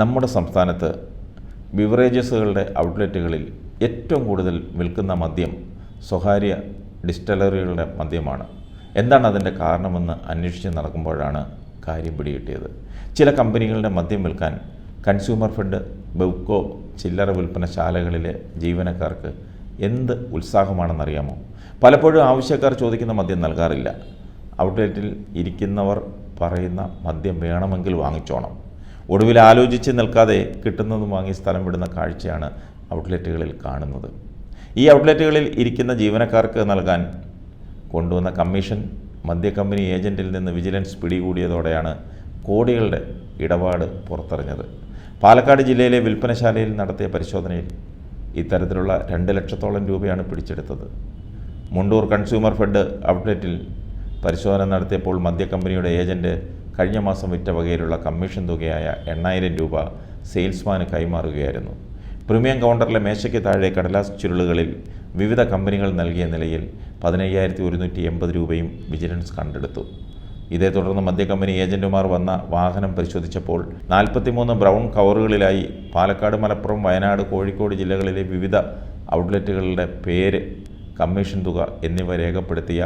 നമ്മുടെ സംസ്ഥാനത്ത് ബിവറേജസുകളുടെ ഔട്ട്ലെറ്റുകളിൽ ഏറ്റവും കൂടുതൽ വിൽക്കുന്ന മദ്യം സ്വകാര്യ ഡിസ്റ്റിലറികളുടെ മദ്യമാണ്. എന്താണ് അതിൻ്റെ കാരണമെന്ന് അന്വേഷിച്ച് നടക്കുമ്പോഴാണ് കാര്യം പിടികിട്ടിയത്. ചില കമ്പനികളുടെ മദ്യം വിൽക്കാൻ കൺസ്യൂമർ ഫെഡ്, ബെവ്കോ ചില്ലറ വിൽപ്പനശാലകളിലെ ജീവനക്കാർക്ക് എന്ത് ഉത്സാഹമാണെന്നറിയാമോ? പലപ്പോഴും ആവശ്യക്കാർ ചോദിക്കുന്ന മദ്യം നൽകാറില്ല. ഔട്ട്ലെറ്റിൽ ഇരിക്കുന്നവർ പറയുന്ന മദ്യം വേണമെങ്കിൽ വാങ്ങിച്ചോണം. ഒടുവിൽ ആലോചിച്ച് നിൽക്കാതെ കിട്ടുന്നതും വാങ്ങി സ്ഥലം വിടുന്ന കാഴ്ചയാണ് ഔട്ട്ലെറ്റുകളിൽ കാണുന്നത്. ഈ ഔട്ട്ലെറ്റുകളിൽ ഇരിക്കുന്ന ജീവനക്കാർക്ക് നൽകാൻ കൊണ്ടുവന്ന കമ്മീഷൻ മദ്യക്കമ്പനി ഏജൻറ്റിൽ നിന്ന് വിജിലൻസ് പിടികൂടിയതോടെയാണ് കോടികളുടെ ഇടപാട് പുറത്തറിഞ്ഞത്. പാലക്കാട് ജില്ലയിലെ വിൽപ്പനശാലയിൽ നടത്തിയ പരിശോധനയിൽ ഇത്തരത്തിലുള്ള 2 ലക്ഷത്തോളം രൂപയാണ് പിടിച്ചെടുത്തത്. മുണ്ടൂർ കൺസ്യൂമർ ഫെഡ് ഔട്ട്ലെറ്റിൽ പരിശോധന നടത്തിയപ്പോൾ മദ്യക്കമ്പനിയുടെ ഏജൻറ്റ് കഴിഞ്ഞ മാസം വിറ്റ വകയിലുള്ള കമ്മീഷൻ തുകയായ 8,000 രൂപ സെയിൽസ്മാന് കൈമാറുകയായിരുന്നു. പ്രീമിയം കൗണ്ടറിലെ മേശയ്ക്ക് താഴെ കടലാസ് ചുരുളുകളിൽ വിവിധ കമ്പനികൾ നൽകിയ നിലയിൽ 15,180 രൂപയും വിജിലൻസ് കണ്ടെടുത്തു. ഇതേ തുടർന്ന് മദ്യക്കമ്പനി ഏജൻറ്റുമാർ വന്ന വാഹനം പരിശോധിച്ചപ്പോൾ 43 ബ്രൗൺ കവറുകളിലായി പാലക്കാട്, മലപ്പുറം, വയനാട്, കോഴിക്കോട് ജില്ലകളിലെ വിവിധ ഔട്ട്ലെറ്റുകളുടെ പേര്, കമ്മീഷൻ തുക എന്നിവ രേഖപ്പെടുത്തിയ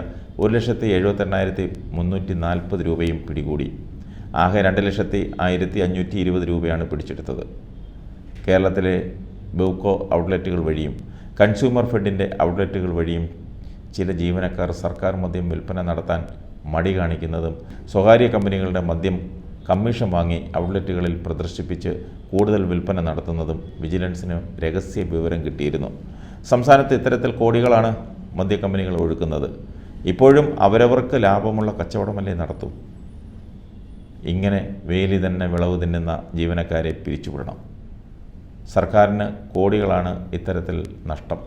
1,78,340 രൂപയും പിടികൂടി. ആകെ 2,01,520 രൂപയാണ് പിടിച്ചെടുത്തത്. കേരളത്തിലെ ബെവ്കോ ഔട്ട്ലെറ്റുകൾ വഴിയും കൺസ്യൂമർ ഫെഡിൻ്റെ ഔട്ട്ലെറ്റുകൾ വഴിയും ചില ജീവനക്കാർ സർക്കാർ മദ്യം വിൽപ്പന നടത്താൻ മടി കാണിക്കുന്നതും സ്വകാര്യ കമ്പനികളുടെ മദ്യം കമ്മീഷൻ വാങ്ങി ഔട്ട്ലെറ്റുകളിൽ പ്രദർശിപ്പിച്ച് കൂടുതൽ വിൽപ്പന നടത്തുന്നതും വിജിലൻസിന് രഹസ്യ വിവരം കിട്ടിയിരുന്നു. സംസ്ഥാനത്ത് ഇത്തരത്തിൽ കോടികളാണ് മദ്യക്കമ്പനികൾ ഒഴുക്കുന്നത്. ഇപ്പോഴും അവരവർക്ക് ലാഭമുള്ള കച്ചവടമല്ലേ നടത്തൂ. ഇങ്ങനെ വേലി തന്നെ വിളവ് തിന്നുന്ന ജീവനക്കാരെ പിരിച്ചുവിടണം. സർക്കാരിന് കോടികളാണ് ഇത്തരത്തിൽ നഷ്ടം.